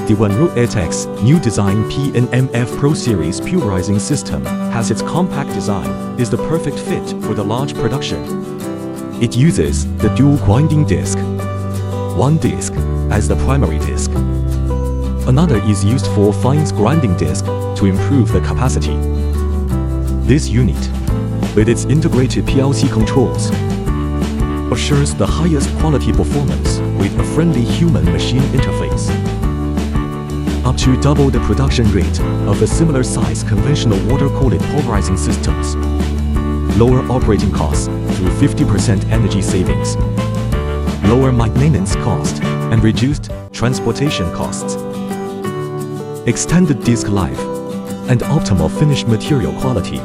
The WANROOETECH's new design PNMF Pro Series pulverizing system has its compact design, is the perfect fit for the large production. It uses the dual grinding disc. One disc as the primary disc. Another is used for fines grinding disc to improve the capacity. This unit, with its integrated PLC controls, assures the highest quality performance with a friendly human-machine interface. Up to double the production rate of a similar size conventional water-cooled pulverizing systems. Lower operating costs through 50% energy savings. Lower maintenance cost and reduced transportation costs. Extended disc life and optimal finished material quality.